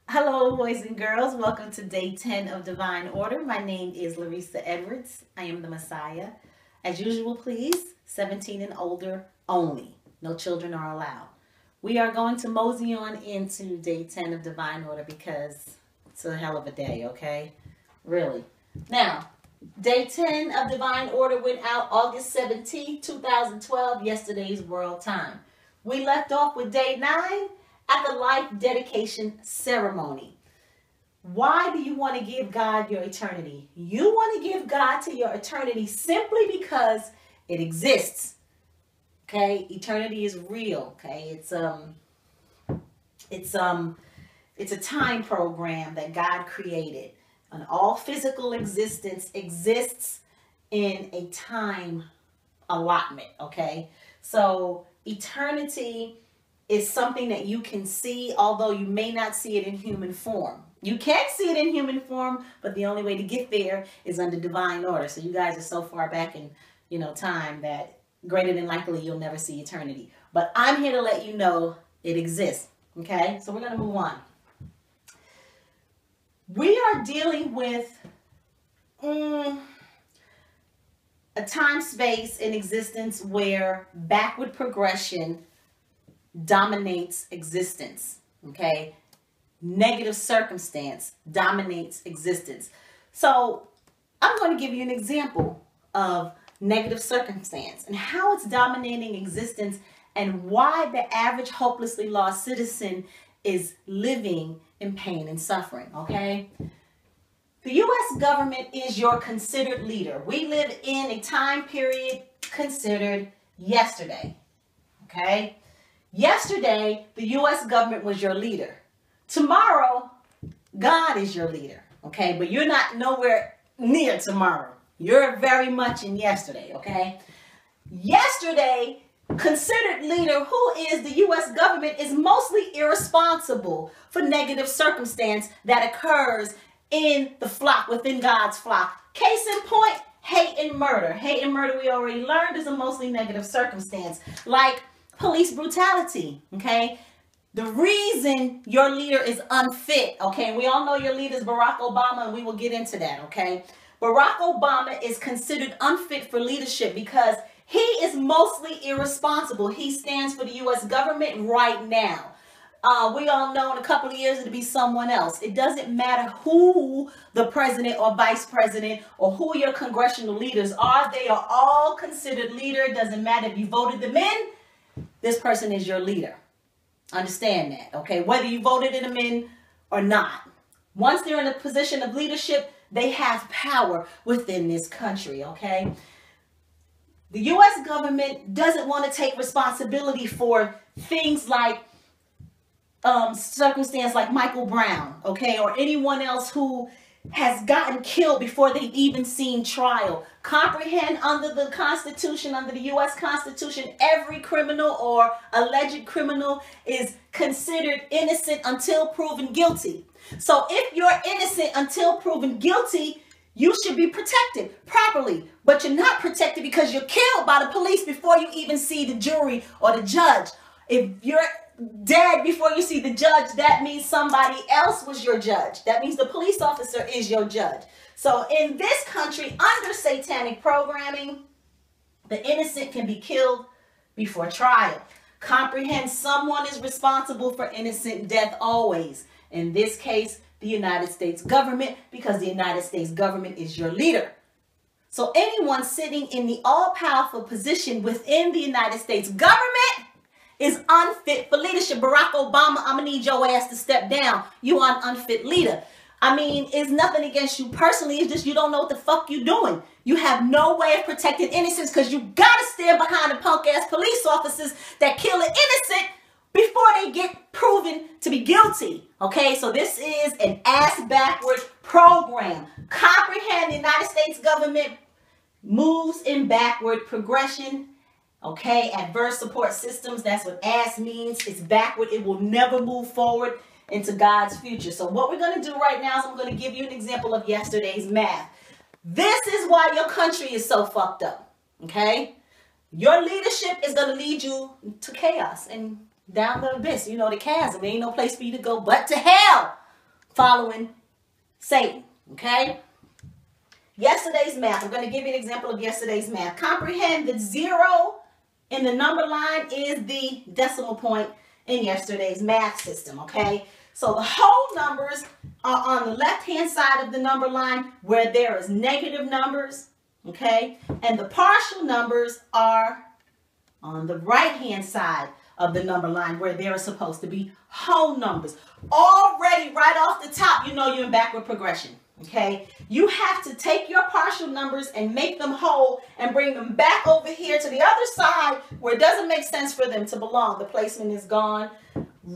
Hello, boys and girls. Welcome to day 10 of Divine Order. My name is Resa Edwards. I am the Messiah. As usual, please, 17 and older only. No children are allowed. We are going to mosey on into day 10 of Divine Order because it's a hell of a day, okay? Really. Now, day 10 of Divine Order went out August 17th, 2012, yesterday's world time. We left off with day 9 at the life dedication ceremony. Why do you want to give God your eternity? You want to give God to your eternity simply because it exists. Okay? Eternity is real. Okay? It's a time program that God created. And all physical existence exists in a time allotment. Okay? So eternity is something that you can see, although you may not see it in human form. You can see it in human form, but the only way to get there is under divine order. So you guys are so far back in, time that greater than likely you'll never see eternity. But I'm here to let you know it exists. Okay? So we're going to move on. We are dealing with a time space in existence where backward progression dominates existence. Okay? Negative circumstance dominates existence. So I'm going to give you an example of negative circumstance and how it's dominating existence and why the average hopelessly lost citizen is living in pain and suffering. Okay? The U.S. government is your considered leader. We live in a time period considered yesterday. Okay? Yesterday, the U.S. government was your leader. Tomorrow, God is your leader. Okay? But you're not nowhere near tomorrow. You're very much in yesterday. Okay? Yesterday, considered leader, who is the U.S. government, is mostly irresponsible for negative circumstance that occurs in the flock, within God's flock. Case in point, hate and murder. Hate and murder, we already learned, is a mostly negative circumstance. Like police brutality, okay? The reason your leader is unfit, okay? And we all know your leader is Barack Obama, and we will get into that, okay? Barack Obama is considered unfit for leadership because he is mostly irresponsible. He stands for the U.S. government right now. We all know in a couple of years it'll be someone else. It doesn't matter who the president or vice president or who your congressional leaders are. They are all considered leader. It doesn't matter if you voted them in. This person is your leader. Understand that, okay? Whether you voted them in or not. Once they're in a position of leadership, they have power within this country, okay? The U.S. government doesn't want to take responsibility for things like circumstance like Michael Brown, okay, or anyone else who has gotten killed before they've even seen trial. Comprehend, under the Constitution, under the U.S. Constitution, every criminal or alleged criminal is considered innocent until proven guilty. So if you're innocent until proven guilty, you should be protected properly. But you're not protected because you're killed by the police before you even see the jury or the judge. If you're dead before you see the judge, that means somebody else was your judge. That means the police officer is your judge. So in this country, under satanic programming, the innocent can be killed before trial. Comprehend, someone is responsible for innocent death always. In this case, the United States government, because the United States government is your leader. So anyone sitting in the all-powerful position within the United States government is unfit for leadership. Barack Obama, I'm going to need your ass to step down. You are an unfit leader. I mean, it's nothing against you personally. It's just you don't know what the fuck you're doing. You have no way of protecting innocence because you got to stand behind the punk-ass police officers that kill an innocent before they get proven to be guilty. Okay, so this is an ass-backward program. Comprehend, the United States government moves in backward progression. Okay, adverse support systems, that's what ass means. It's backward. It will never move forward into God's future. So what we're going to do right now is I'm going to give you an example of yesterday's math. This is why your country is so fucked up. Okay? Your leadership is going to lead you to chaos and down the abyss. You know, the chasm. There ain't no place for you to go but to hell. following Satan, okay? Yesterday's math. I'm going to give you an example of yesterday's math. Comprehend that 0 in the number line is the decimal point in yesterday's math system, okay? So the whole numbers are on the left-hand side of the number line where there is negative numbers, okay? And the partial numbers are on the right-hand side of the number line where there are supposed to be whole numbers. Already right off the top, you know you're in backward progression, okay? You have to take your partial numbers and make them whole and bring them back over here to the other side where it doesn't make sense for them to belong. The placement is gone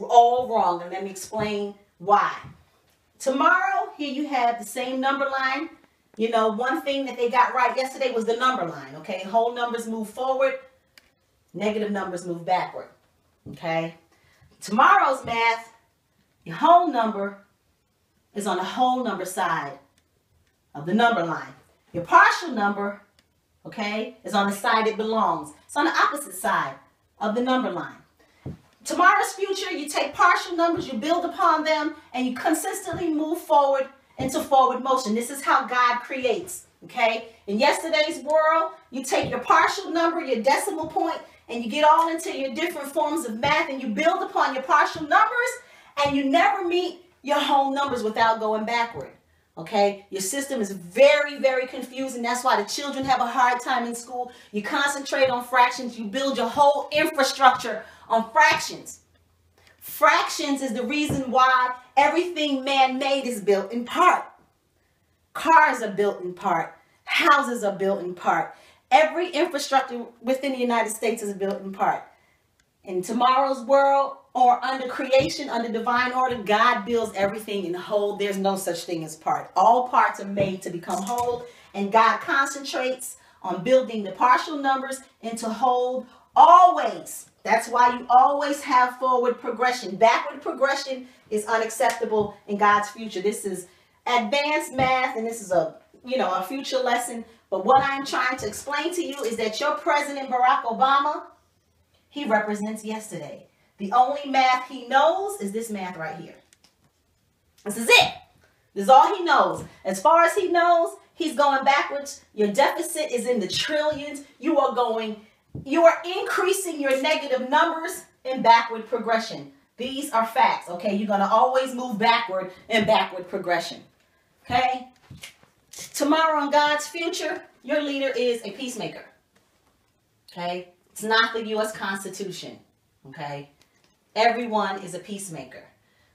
all wrong, and let me explain why. Tomorrow, here you have the same number line. You know, one thing that they got right yesterday was the number line, okay? Whole numbers move forward, negative numbers move backward, okay? Tomorrow's math, your whole number is on the whole number side of the number line. Your partial number, okay, is on the side it belongs. It's on the opposite side of the number line. Tomorrow's future, you take partial numbers, you build upon them, and you consistently move forward into forward motion. This is how God creates, okay? In yesterday's world, you take your partial number, your decimal point, and you get all into your different forms of math, and you build upon your partial numbers, and you never meet your whole numbers without going backward, okay? Your system is very, very confusing. That's why the children have a hard time in school. You concentrate on fractions. You build your whole infrastructure on fractions. Fractions is the reason why everything man-made is built in part. Cars are built in part. Houses are built in part. Every infrastructure within the United States is built in part. In tomorrow's world, or under creation, under divine order, God builds everything in whole. There's no such thing as part. All parts are made to become whole, and God concentrates on building the partial numbers into whole always. That's why you always have forward progression. Backward progression is unacceptable in God's future. This is advanced math, and this is a future lesson. But what I'm trying to explain to you is that your President Barack Obama, he represents yesterday. The only math he knows is this math right here. This is it. This is all he knows. As far as he knows, he's going backwards. Your deficit is in the trillions. You are increasing your negative numbers in backward progression. These are facts, okay? You're going to always move backward in backward progression, okay? Tomorrow in God's future, your leader is a peacemaker, okay? It's not the U.S. Constitution, okay? Everyone is a peacemaker.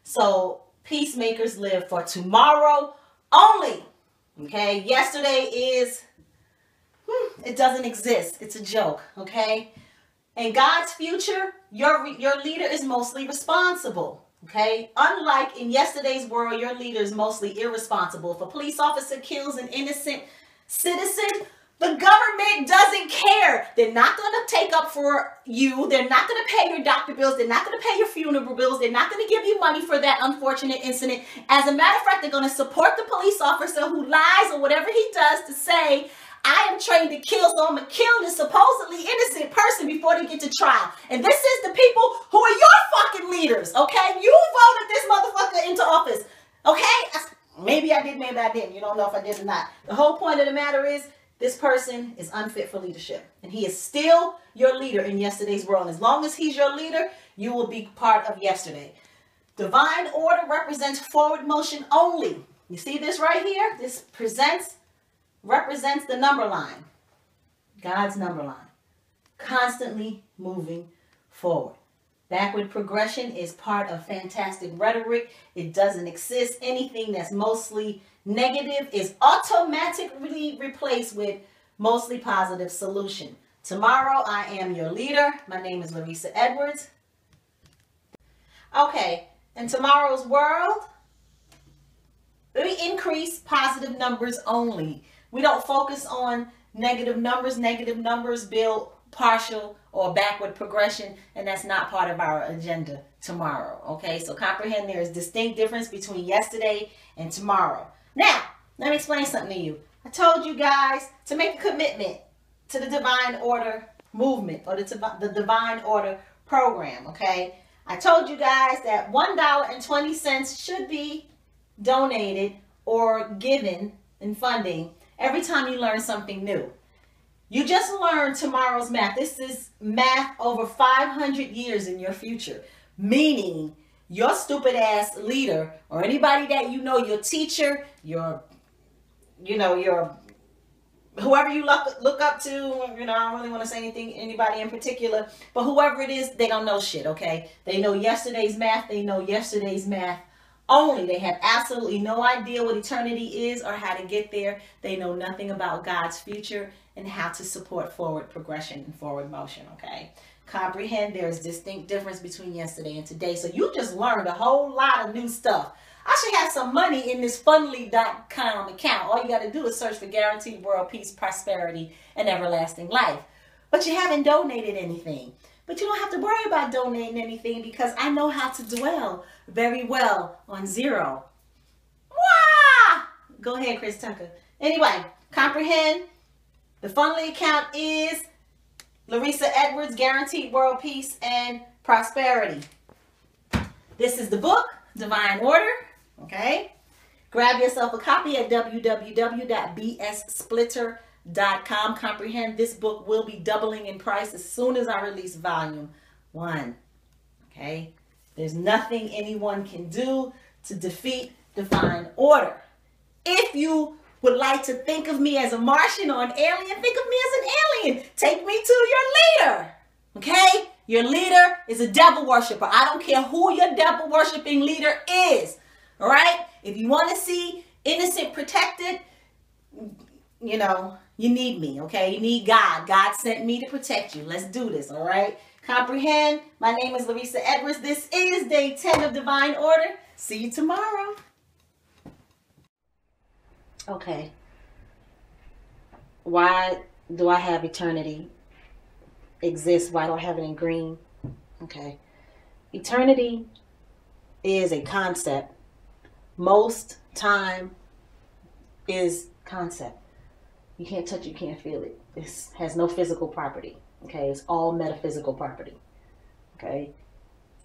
So peacemakers live for tomorrow only, okay? Yesterday is... it doesn't exist. It's a joke, okay? In God's future, your leader is mostly responsible, okay? Unlike in yesterday's world, your leader is mostly irresponsible. If a police officer kills an innocent citizen, the government doesn't care. They're not going to take up for you. They're not going to pay your doctor bills. They're not going to pay your funeral bills. They're not going to give you money for that unfortunate incident. As a matter of fact, they're going to support the police officer who lies or whatever he does to say, I am trained to kill, so I'm going to kill this supposedly innocent person before they get to trial. And this is the people who are your fucking leaders, okay? You voted this motherfucker into office, okay? Maybe I did, maybe I didn't. You don't know if I did or not. The whole point of the matter is this person is unfit for leadership. And he is still your leader in yesterday's world. And as long as he's your leader, you will be part of yesterday. Divine order represents forward motion only. You see this right here? This represents the number line, God's number line, constantly moving forward. Backward progression is part of fantastic rhetoric. It doesn't exist. Anything that's mostly negative is automatically replaced with mostly positive solution. Tomorrow, I am your leader. My name is Resa Edwards. Okay, in tomorrow's world, we increase positive numbers only. We don't focus on negative numbers. Negative numbers build partial or backward progression, and that's not part of our agenda tomorrow, okay? So comprehend there is distinct difference between yesterday and tomorrow. Now, let me explain something to you. I told you guys to make a commitment to the divine order movement or the divine order program, okay? I told you guys that $1.20 should be donated or given in funding every time you learn something new. You just learned tomorrow's math. This is math over 500 years in your future, meaning your stupid ass leader or anybody that you know, your teacher, your whoever you look up to, I don't really want to say anybody in particular, but whoever it is, they don't know shit, okay? They know yesterday's math. They know yesterday's math only. They have absolutely no idea what eternity is or how to get there. They know nothing about God's future and how to support forward progression and forward motion, okay? Comprehend there is distinct difference between yesterday and today. So you just learned a whole lot of new stuff. I should have some money in this Fundly.com account. All you got to do is search for guaranteed world peace, prosperity, and everlasting life. But you haven't donated anything. But you don't have to worry about donating anything because I know how to dwell very well on zero. Wah! Go ahead, Chris Tucker. Anyway, comprehend. The Fundly account is Larissa Edwards, Guaranteed World Peace and Prosperity. This is the book, Divine Order. Okay? Grab yourself a copy at www.bssplitter.com. Comprehend, this book will be doubling in price as soon as I release volume 1. Okay? There's nothing anyone can do to defeat divine order. If you would like to think of me as a Martian or an alien, think of me as an alien. Take me to your leader. Okay? Your leader is a devil worshiper. I don't care who your devil worshiping leader is. All right? If you want to see innocent protected, you need me. Okay? You need God. God sent me to protect you. Let's do this. All right? Comprehend. My name is Larissa Edwards. This is day 10 of Divine Order. See you tomorrow. Okay. Why do I have eternity exist? Why do I have it in green? Okay. Eternity is a concept. Most time is concept. You can't touch it, you can't feel it. It has no physical property. Okay. It's all metaphysical property. Okay.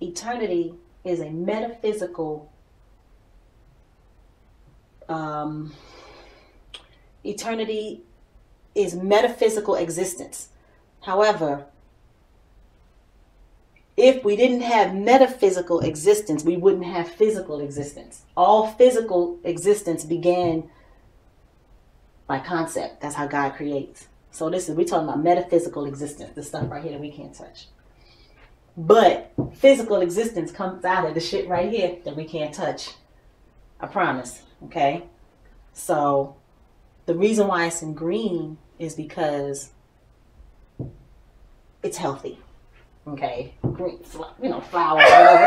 Eternity is a metaphysical eternity is metaphysical existence. However, if we didn't have metaphysical existence, we wouldn't have physical existence. All physical existence began by concept. That's how God creates. So we're talking about metaphysical existence, the stuff right here that we can't touch. But physical existence comes out of the shit right here that we can't touch. I promise. Okay? So the reason why it's in green is because it's healthy. Okay? Green, flower, whatever.